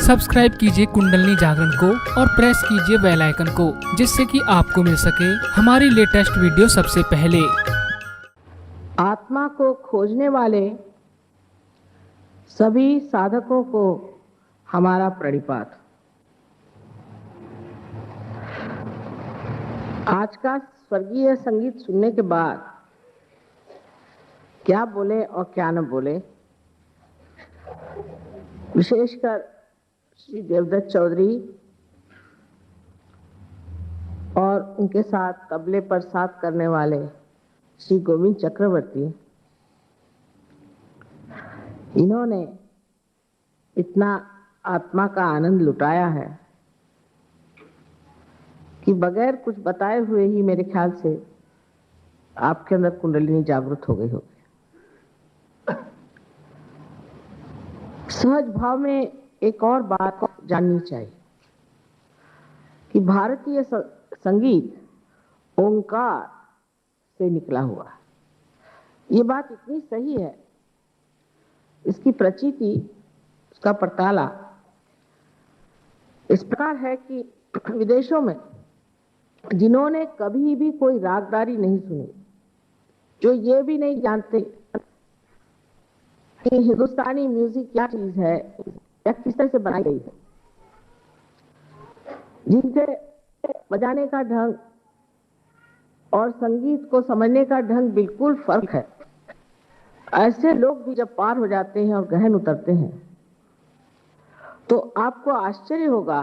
Subscribe कीजिए कुंडलिनी जागरण को और प्रेस कीजिए बेल आइकन को, जिससे कि आपको मिल सके हमारी लेटेस्ट वीडियो सबसे पहले। आत्मा को खोजने वाले सभी साधकों को हमारा प्रणिपात। आज का स्वर्गीय संगीत सुनने के बाद क्या बोले और क्या न बोले, विशेषकर श्री देवदत्त चौधरी और उनके साथ तबले पर साथ करने वाले श्री गोविंद चक्रवर्ती, इन्होंने इतना आत्मा का आनंद लुटाया है कि बगैर कुछ बताए हुए ही मेरे ख्याल से आपके अंदर कुंडलिनी जागृत हो गई होगी। सहज भाव में एक और बात जाननी चाहिए कि भारतीय संगीत ओंकार से निकला हुआ है। ये बात इतनी सही है, इसकी प्रचीति, उसका परताला इस प्रकार है कि विदेशों में जिन्होंने कभी भी कोई रागदारी नहीं सुनी, जो ये भी नहीं जानते कि हिंदुस्तानी म्यूजिक क्या चीज है या किस तरह से बनाई गई है, जिनके बजाने का ढंग और संगीत को समझने का ढंग बिल्कुल फर्क है, ऐसे लोग भी जब पार हो जाते हैं और गहन उतरते हैं तो आपको आश्चर्य होगा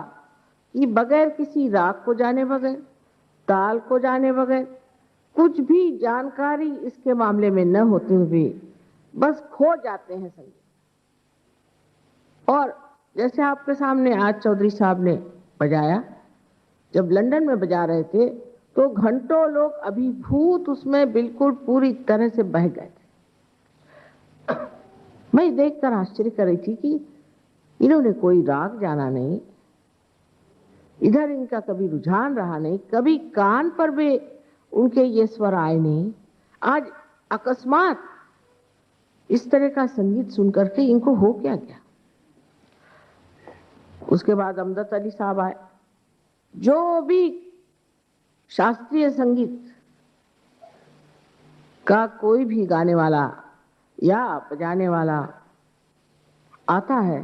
कि बगैर किसी राग को जाने बगैर, ताल को जाने बगैर, कुछ भी जानकारी इसके मामले में न होते हुए बस खो जाते हैं संगीत। और जैसे आपके सामने आज चौधरी साहब ने बजाया, जब लंदन में बजा रहे थे तो घंटों लोग अभिभूत उसमें बिल्कुल पूरी तरह से बह गए थे। मैं देखकर आश्चर्य कर रही थी कि इन्होंने कोई राग जाना नहीं, इधर इनका कभी रुझान रहा नहीं, कभी कान पर भी उनके ये स्वर आए नहीं। आज अकस्मात इस तरह का संगीत सुनकर के इनको हो क्या गया। उसके बाद अमजद अली साहब आए, जो भी शास्त्रीय संगीत का कोई भी गाने वाला या बजाने वाला आता है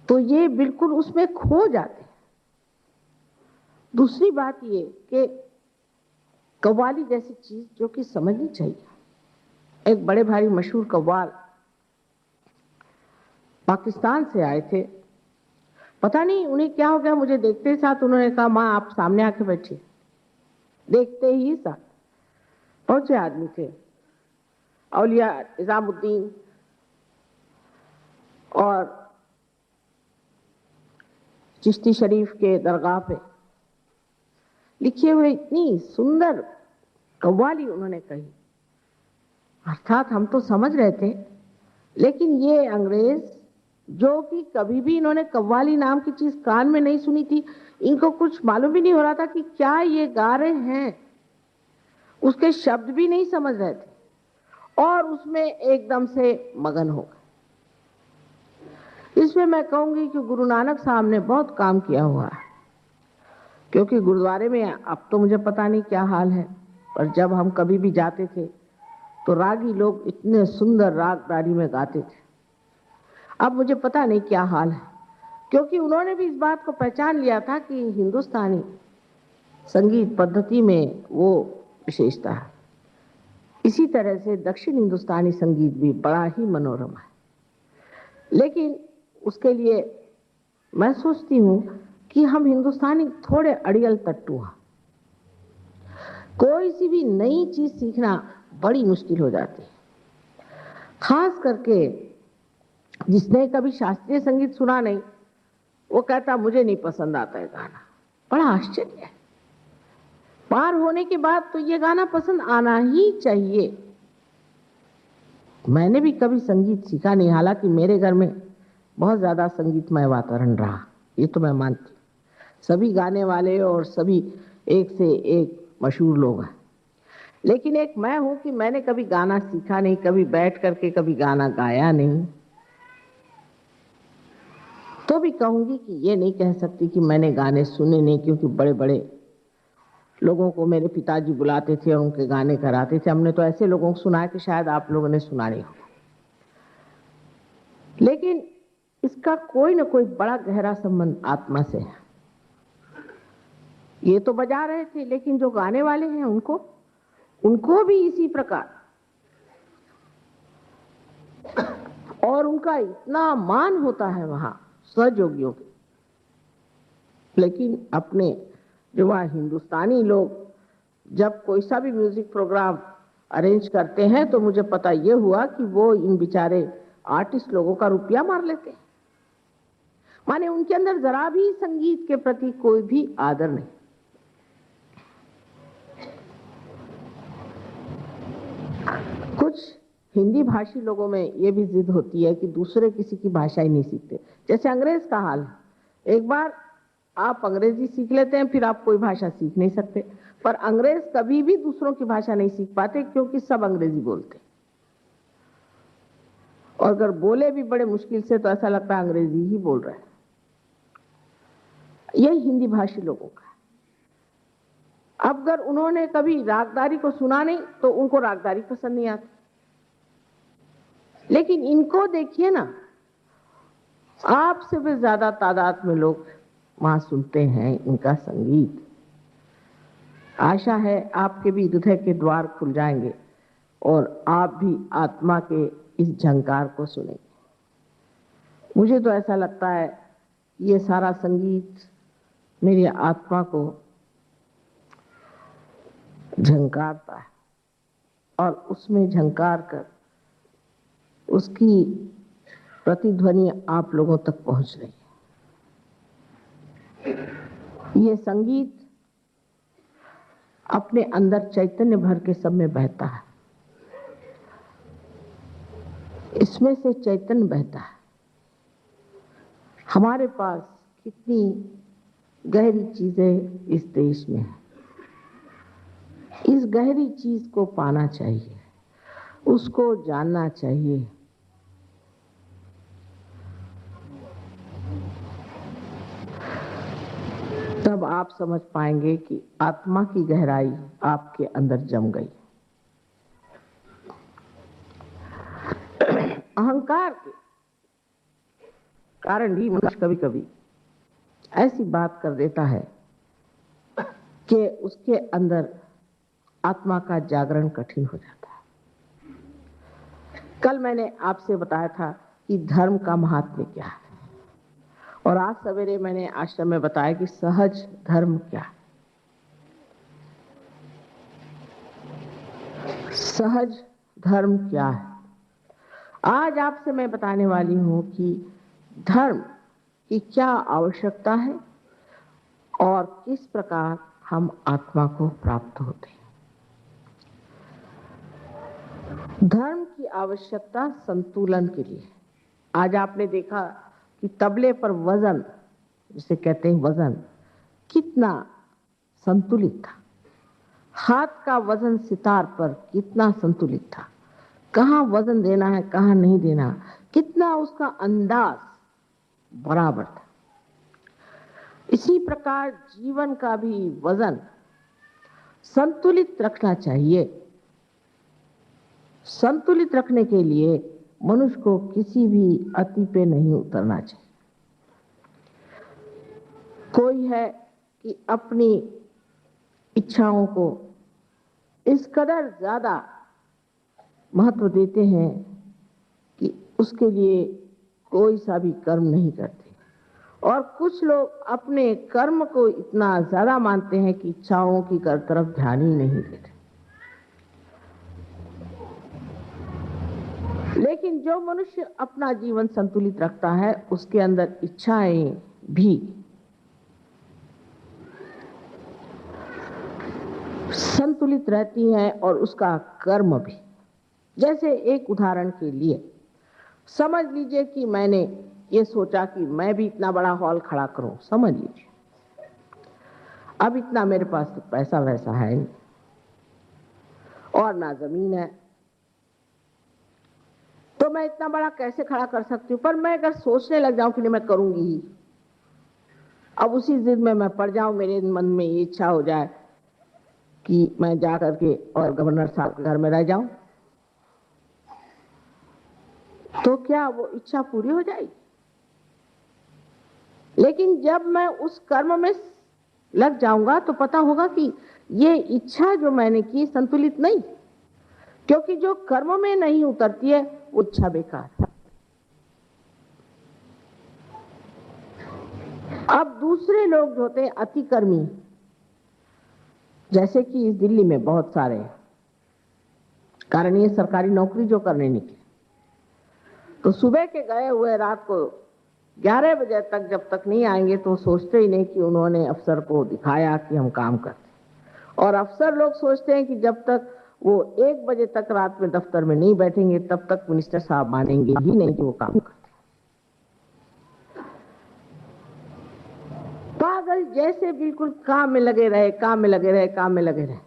तो ये बिल्कुल उसमें खो जाते हैं। दूसरी बात ये कि कव्वाली जैसी चीज जो कि समझनी चाहिए, एक बड़े भारी मशहूर कव्वाल पाकिस्तान से आए थे, पता नहीं उन्हें क्या हो गया, मुझे देखते ही साथ उन्होंने कहा माँ आप सामने आके बैठिए। देखते ही साथ पहुंचे आदमी थे, औलिया निजामुद्दीन और चिश्ती शरीफ के दरगाह पे लिखे हुए इतनी सुंदर कव्वाली उन्होंने कही। अर्थात हम तो समझ रहे थे, लेकिन ये अंग्रेज जो कि कभी भी इन्होंने कव्वाली नाम की चीज कान में नहीं सुनी थी, इनको कुछ मालूम भी नहीं हो रहा था कि क्या ये गा रहे हैं, उसके शब्द भी नहीं समझ रहे थे और उसमें एकदम से मगन हो गए। इसमें मैं कहूंगी कि गुरु नानक साहब ने बहुत काम किया हुआ है, क्योंकि गुरुद्वारे में अब तो मुझे पता नहीं क्या हाल है, पर जब हम कभी भी जाते थे तो रागी लोग इतने सुंदर रागदारी में गाते थे। अब मुझे पता नहीं क्या हाल है, क्योंकि उन्होंने भी इस बात को पहचान लिया था कि हिंदुस्तानी संगीत पद्धति में वो विशेषता है। इसी तरह से दक्षिण हिंदुस्तानी संगीत भी बड़ा ही मनोरम है, लेकिन उसके लिए मैं सोचती हूँ कि हम हिंदुस्तानी थोड़े अड़ियल तट्टू हैं। कोई सी भी नई चीज सीखना बड़ी मुश्किल हो जाती है, खास करके जिसने कभी शास्त्रीय संगीत सुना नहीं, वो कहता मुझे नहीं पसंद आता है गाना। बड़ा आश्चर्य है, पार होने के बाद तो ये गाना पसंद आना ही चाहिए। मैंने भी कभी संगीत सीखा नहीं, हालांकि मेरे घर में बहुत ज्यादा संगीतमय वातावरण रहा, ये तो मैं मानती हूँ। सभी गाने वाले और सभी एक से एक मशहूर लोग हैं, लेकिन एक मैं हूं कि मैंने कभी गाना सीखा नहीं, कभी बैठ करके कभी गाना गाया नहीं। तो भी कहूंगी कि ये नहीं कह सकती कि मैंने गाने सुने नहीं, क्योंकि बड़े बड़े लोगों को मेरे पिताजी बुलाते थे और उनके गाने कराते थे। हमने तो ऐसे लोगों को सुना है कि शायद आप लोगों ने सुना नहीं होगा, लेकिन इसका कोई ना कोई बड़ा गहरा संबंध आत्मा से है। ये तो बजा रहे थे, लेकिन जो गाने वाले हैं उनको भी इसी प्रकार, और उनका इतना मान होता है वहां सहयोगियों के। लेकिन अपने जो वहाँ हिंदुस्तानी लोग जब कोई सा भी म्यूजिक प्रोग्राम अरेंज करते हैं, तो मुझे पता ये हुआ कि वो इन बेचारे आर्टिस्ट लोगों का रुपया मार लेते हैं। माने उनके अंदर जरा भी संगीत के प्रति कोई भी आदर नहीं। कुछ हिंदी भाषी लोगों में ये भी जिद होती है कि दूसरे किसी की भाषा ही नहीं सीखते, जैसे अंग्रेज का हाल है। एक बार आप अंग्रेजी सीख लेते हैं, फिर आप कोई भाषा सीख नहीं सकते। पर अंग्रेज कभी भी दूसरों की भाषा नहीं सीख पाते, क्योंकि सब अंग्रेजी बोलते, और अगर बोले भी बड़े मुश्किल से तो ऐसा लगता है अंग्रेजी ही बोल रहे हैं। यही हिंदी भाषी लोगों का। अब अगर उन्होंने कभी रागदारी को सुना नहीं तो उनको रागदारी पसंद नहीं आती, लेकिन इनको देखिए ना, आपसे भी ज्यादा तादाद में लोग वहां सुनते हैं इनका संगीत। आशा है आपके भी हृदय के द्वार खुल जाएंगे और आप भी आत्मा के इस झंकार को सुनेंगे। मुझे तो ऐसा लगता है ये सारा संगीत मेरी आत्मा को झंकारता है, और उसमें झंकार कर उसकी प्रतिध्वनि आप लोगों तक पहुंच रही है। ये संगीत अपने अंदर चैतन्य भर के सब में बहता है, इसमें से चैतन्य बहता है। हमारे पास कितनी गहरी चीजें इस देश में है, इस गहरी चीज को पाना चाहिए, उसको जानना चाहिए। तब आप समझ पाएंगे कि आत्मा की गहराई आपके अंदर जम गई। अहंकार के कारण भी मनुष्य कभी कभी ऐसी बात कर देता है कि उसके अंदर आत्मा का जागरण कठिन हो जाता है। कल मैंने आपसे बताया था कि धर्म का महात्म्य क्या है, और आज सवेरे मैंने आश्रम में बताया कि सहज धर्म क्या है। सहज धर्म क्या है? आज आपसे मैं बताने वाली हूं कि धर्म की क्या आवश्यकता है और किस प्रकार हम आत्मा को प्राप्त होते हैं। धर्म की आवश्यकता संतुलन के लिए। आज आपने देखा कि तबले पर वजन, जिसे कहते हैं वजन, कितना संतुलित था। हाथ का वजन सितार पर कितना संतुलित था, कहाँ वजन देना है कहाँ नहीं देना, कितना उसका अंदाज बराबर था। इसी प्रकार जीवन का भी वजन संतुलित रखना चाहिए। संतुलित रखने के लिए मनुष्य को किसी भी अति पे नहीं उतरना चाहिए। कोई है कि अपनी इच्छाओं को इस कदर ज्यादा महत्व देते हैं कि उसके लिए कोई सा भी कर्म नहीं करते, और कुछ लोग अपने कर्म को इतना ज्यादा मानते हैं कि इच्छाओं की तरफ ध्यान ही नहीं देते। लेकिन जो मनुष्य अपना जीवन संतुलित रखता है उसके अंदर इच्छाएं भी संतुलित रहती हैं और उसका कर्म भी। जैसे एक उदाहरण के लिए समझ लीजिए कि मैंने ये सोचा कि मैं भी इतना बड़ा हॉल खड़ा करूं। समझ लीजिए अब इतना मेरे पास तो पैसा वैसा है नहीं और ना जमीन है, तो तो मैं इतना बड़ा कैसे खड़ा कर सकती हूँ। पर मैं अगर सोचने लग जाऊं कि नहीं मैं करूंगी ही, अब उसी जिद में मैं पड़ जाऊं, मेरे मन में ये इच्छा हो जाए कि मैं जा करके और गवर्नर साहब के घर में रह जाऊं, तो क्या वो इच्छा पूरी हो जाएगी? लेकिन जब मैं उस कर्म में लग जाऊंगा तो पता होगा कि ये इच्छा जो मैंने की संतुलित नहीं, क्योंकि जो कर्म में नहीं उतरती है वो इच्छा बेकार है। अब दूसरे लोग जो होते हैं अतिकर्मी, जैसे कि इस दिल्ली में बहुत सारे, कारण ये सरकारी नौकरी जो करने निकले तो सुबह के गए हुए रात को 11 बजे तक जब तक नहीं आएंगे तो सोचते ही नहीं कि उन्होंने अफसर को दिखाया कि हम काम करते। और अफसर लोग सोचते हैं कि जब तक वो 1 बजे तक रात में दफ्तर में नहीं बैठेंगे तब तक मिनिस्टर साहब मानेंगे ही नहीं कि वो काम करते। पागल जैसे बिल्कुल काम में लगे रहे, काम में लगे रहे, काम में लगे रहे,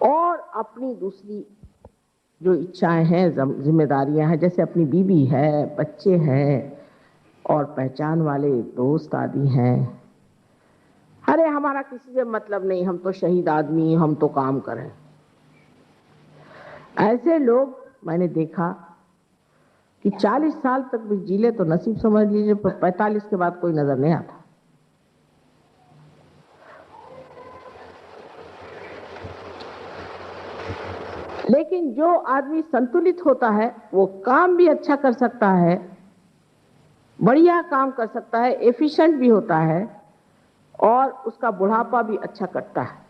और अपनी दूसरी जो इच्छाएं हैं, जिम्मेदारियां हैं, जैसे अपनी बीवी है, बच्चे हैं और पहचान वाले दोस्त आदि हैं, अरे हमारा किसी से मतलब नहीं, हम तो शहीद आदमी, हम तो काम करें। ऐसे लोग मैंने देखा कि 40 साल तक भी जीले तो नसीब समझ लीजिए, पर 45 के बाद कोई नजर नहीं आता। लेकिन जो आदमी संतुलित होता है वो काम भी अच्छा कर सकता है, बढ़िया काम कर सकता है, एफिशिएंट भी होता है और उसका बुढ़ापा भी अच्छा कटता है।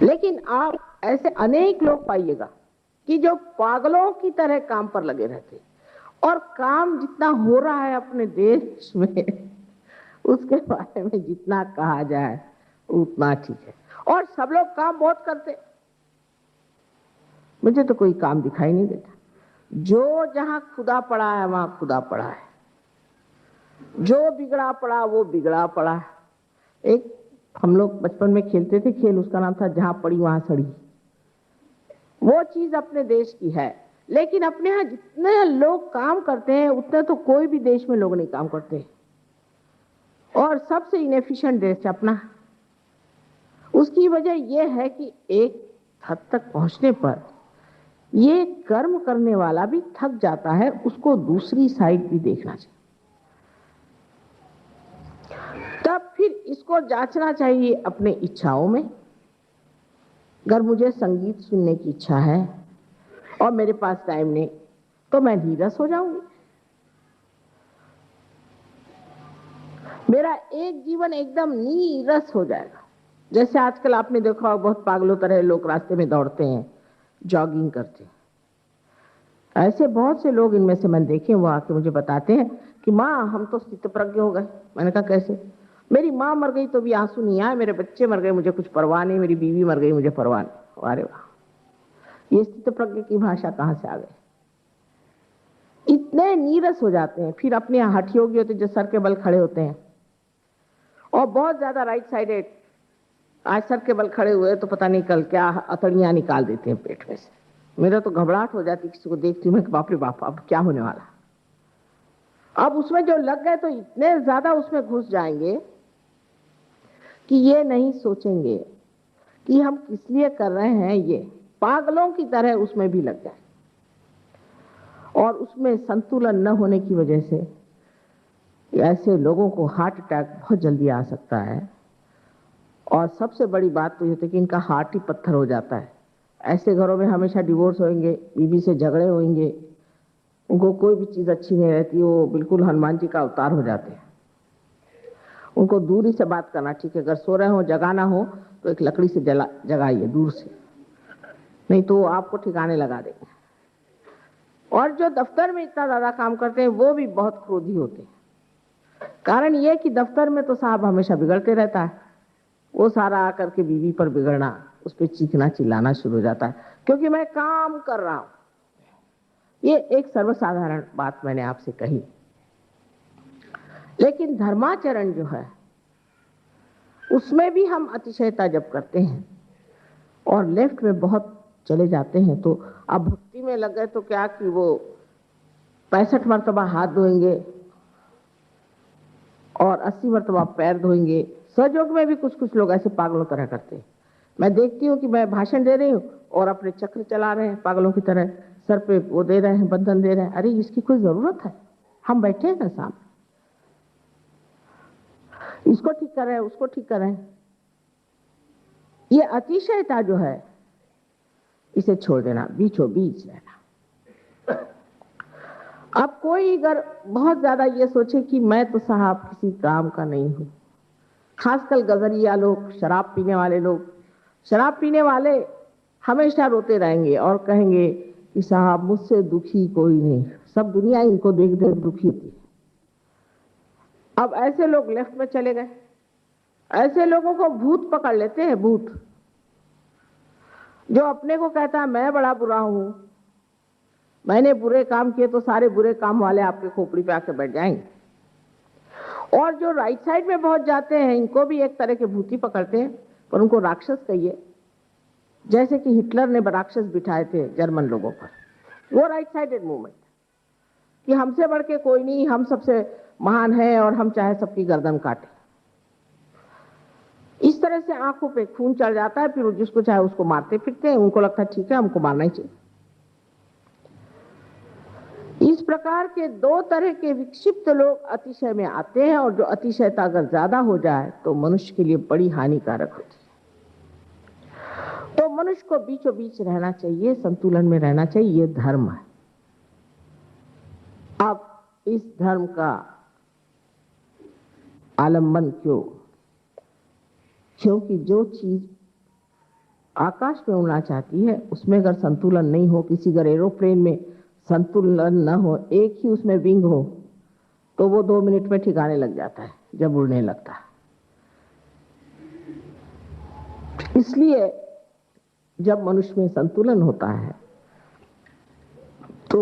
लेकिन आप ऐसे अनेक लोग पाइएगा कि जो पागलों की तरह काम पर लगे रहते, और काम जितना हो रहा है अपने देश में उसके बारे में जितना कहा जाए उतना ठीक है। और सब लोग काम बहुत करते, मुझे तो कोई काम दिखाई नहीं देता। जो जहां खुदा पड़ा है वहां खुदा पड़ा है, जो बिगड़ा पड़ा वो बिगड़ा पड़ा है। एक हम लोग बचपन में खेलते थे खेल, उसका नाम था जहां पड़ी वहां सड़ी। वो चीज अपने देश की है, लेकिन अपने यहाँ जितने लोग काम करते हैं उतने तो कोई भी देश में लोग नहीं काम करते, और सबसे इनएफिशिएंट देश अपना। उसकी वजह यह है कि एक हद तक पहुंचने पर ये कर्म करने वाला भी थक जाता है, उसको दूसरी साइड भी देखना चाहिए। तब फिर इसको जांचना चाहिए अपने इच्छाओं में। अगर मुझे संगीत सुनने की इच्छा है और मेरे पास टाइम नहीं तो मैं नीरस हो जाऊंगी। मेरा एक जीवन एकदम नीरस हो जाएगा। जैसे आजकल आपने देखा होगा बहुत पागलों तरह लोग रास्ते में दौड़ते हैं, जॉगिंग करते हैं। ऐसे बहुत से लोग इनमें से मैंने देखे, वो आके मुझे बताते हैं कि माँ हम तो स्थितप्रज्ञ हो गए। मैंने कहा कैसे? मेरी माँ मर गई तो भी आंसू नहीं आए, मेरे बच्चे मर गए मुझे कुछ परवाह नहीं, मेरी बीवी मर गई मुझे परवाह नहीं। अरे वाह, ये स्थितप्रज्ञ की भाषा कहाँ से आ गई? इतने नीरस हो जाते हैं। फिर अपने यहाँ हठ योगी होते जो सर के बल खड़े होते हैं और बहुत ज्यादा राइट साइडेड, आज सर के बल खड़े हुए तो पता नहीं कल क्या अतड़ियां निकाल देते हैं पेट में से। मेरा तो घबराहट हो जाती किसी को देखती हूँ मैं कि बाप रे बाप अब क्या होने वाला। अब उसमें जो लग गए तो इतने ज्यादा उसमें घुस जाएंगे कि ये नहीं सोचेंगे कि हम किस लिए कर रहे हैं, ये पागलों की तरह उसमें भी लग जाए। और उसमें संतुलन न होने की वजह से ऐसे लोगों को हार्ट अटैक बहुत जल्दी आ सकता है। और सबसे बड़ी बात तो ये है कि इनका हार्ट ही पत्थर हो जाता है। ऐसे घरों में हमेशा डिवोर्स होंगे, बीवी से झगड़े होंगे, उनको कोई भी चीज अच्छी नहीं रहती, वो बिल्कुल हनुमान जी का अवतार हो जाते हैं। उनको दूरी से बात करना ठीक है, अगर सो रहे हो जगाना हो तो एक लकड़ी से जगाइए दूर से, नहीं तो वो आपको ठिकाने लगा देंगे। और जो दफ्तर में इतना ज्यादा काम करते हैं वो भी बहुत क्रोधी होते हैं। कारण ये कि दफ्तर में तो साहब हमेशा बिगड़ते रहता है, वो सारा आकर के बीवी पर बिगड़ना, उस पर चीखना चिल्लाना शुरू हो जाता है क्योंकि मैं काम कर रहा हूं। ये एक सर्वसाधारण बात मैंने आपसे कही। लेकिन धर्माचरण जो है उसमें भी हम अतिशयता जब करते हैं और लेफ्ट में बहुत चले जाते हैं तो अब भक्ति में लग गए तो क्या कि वो 65 मरतबा हाथ धोएंगे और 80 मरतबा पैर धोएंगे। सहयोग में भी कुछ कुछ लोग ऐसे पागलों तरह करते हैं। मैं देखती हूँ कि मैं भाषण दे रही हूँ और अपने चक्र चला रहे हैं पागलों की तरह, सर पे वो दे रहे हैं, बंधन दे रहे हैं। अरे इसकी कोई जरूरत है? हम बैठे हैं ना सामने, इसको ठीक कर रहे हैं, उसको ठीक कर रहे हैं। ये अतिशयता जो है इसे छोड़ देना, बीचों बीच रहना। अब कोई अगर बहुत ज्यादा ये सोचे कि मैं तो साहब किसी काम का नहीं हूं, खासकर गजरिया लोग, शराब पीने वाले लोग, शराब पीने वाले हमेशा रोते रहेंगे और कहेंगे कि साहब मुझसे दुखी कोई नहीं, सब दुनिया इनको देख देख दुखी थी। अब ऐसे लोग लेफ्ट में चले गए। ऐसे लोगों को भूत पकड़ लेते हैं, भूत। जो अपने को कहता है मैं बड़ा बुरा हूं, मैंने बुरे काम किए, तो सारे बुरे काम वाले आपके खोपड़ी पे आके बैठ जाएंगे। और जो राइट साइड में पहुंच जाते हैं, इनको भी एक तरह के भूती पकड़ते हैं, पर उनको राक्षस कहिए। जैसे कि हिटलर ने राक्षस बिठाए थे जर्मन लोगों पर, वो राइट साइडेड मूवमेंट कि हमसे बढ़ के कोई नहीं, हम सबसे महान है और हम चाहे सबकी गर्दन काटे। इस तरह से आंखों पे खून चढ़ जाता है, फिर जिसको चाहे उसको मारते फिरते हैं। उनको लगता है ठीक है, हमको मारना ही चाहिए। इस प्रकार के दो तरह के विक्षिप्त लोग अतिशय में आते हैं, और जो अतिशयता अगर ज्यादा हो जाए तो मनुष्य के लिए बड़ी हानिकारक होती है। तो मनुष्य को बीचों बीच रहना चाहिए, संतुलन में रहना चाहिए, ये धर्म है। अब इस धर्म का आलंबन क्यों? क्योंकि जो चीज आकाश में उड़ना चाहती है उसमें अगर संतुलन नहीं हो, किसी अगर एरोप्लेन में संतुलन न हो, एक ही उसमें विंग हो, तो वो 2 मिनट में ठिकाने लग जाता है जब उड़ने लगता है। इसलिए जब मनुष्य में संतुलन होता है तो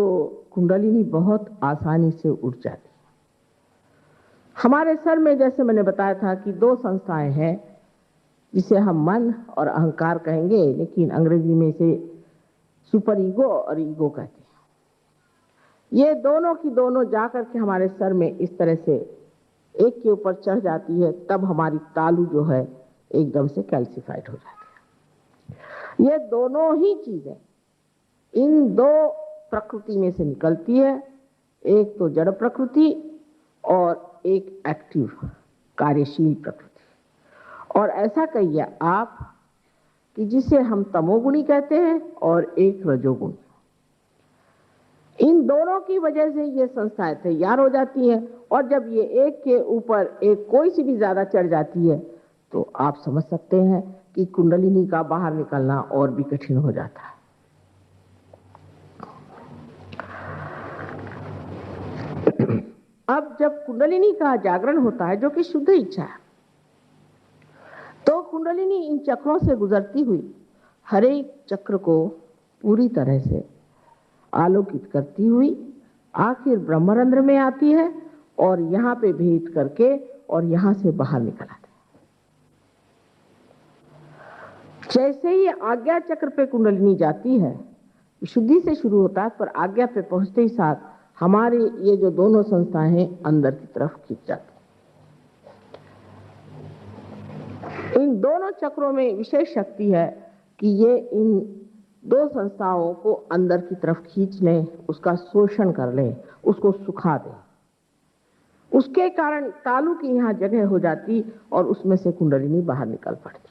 कुंडलिनी बहुत आसानी से उड़ जाती है। हमारे सर में, जैसे मैंने बताया था, कि 2 संस्थाएं हैं जिसे हम मन और अहंकार कहेंगे, लेकिन अंग्रेजी में इसे सुपर ईगो और ईगो कहते हैं। ये दोनों की दोनों जाकर के हमारे सर में इस तरह से एक के ऊपर चढ़ जाती है, तब हमारी तालू जो है एकदम से कैल्सिफाइड हो जाती है। ये दोनों ही चीजें इन 2 प्रकृति में से निकलती है, एक तो जड़ प्रकृति और एक एक्टिव कार्यशील प्रकृति। और ऐसा कहिए आप कि जिसे हम तमोगुणी कहते हैं और एक रजोगुणी। इन दोनों की वजह से ये संस्थाएं तैयार हो जाती हैं, और जब ये एक के ऊपर एक कोई सी भी ज्यादा चढ़ जाती है तो आप समझ सकते हैं कि कुंडलिनी का बाहर निकलना और भी कठिन हो जाता है। अब जब कुंडलिनी का जागरण होता है, जो कि शुद्ध इच्छा है, तो कुंडलिनी इन चक्रों से गुजरती हुई हर एक चक्र को पूरी तरह से आलोकित करती हुई आखिर ब्रह्मरंध्र में आती है और यहाँ पे भेद करके और यहाँ से बाहर निकल आती है। जैसे ही आज्ञा चक्र पे कुंडलिनी जाती है, शुद्धि से शुरू होता है, पर आज्ञा पे पहुंचते ही साथ हमारे ये जो दोनों संस्थाएं हैं अंदर की तरफ खींच जाती है। इन दोनों चक्रों में विशेष शक्ति है कि ये इन 2 संस्थाओं को अंदर की तरफ खींच लें, उसका शोषण कर लें, उसको सुखा दें। उसके कारण तालू की यहाँ जगह हो जाती और उसमें से कुंडलिनी बाहर निकल पड़ती।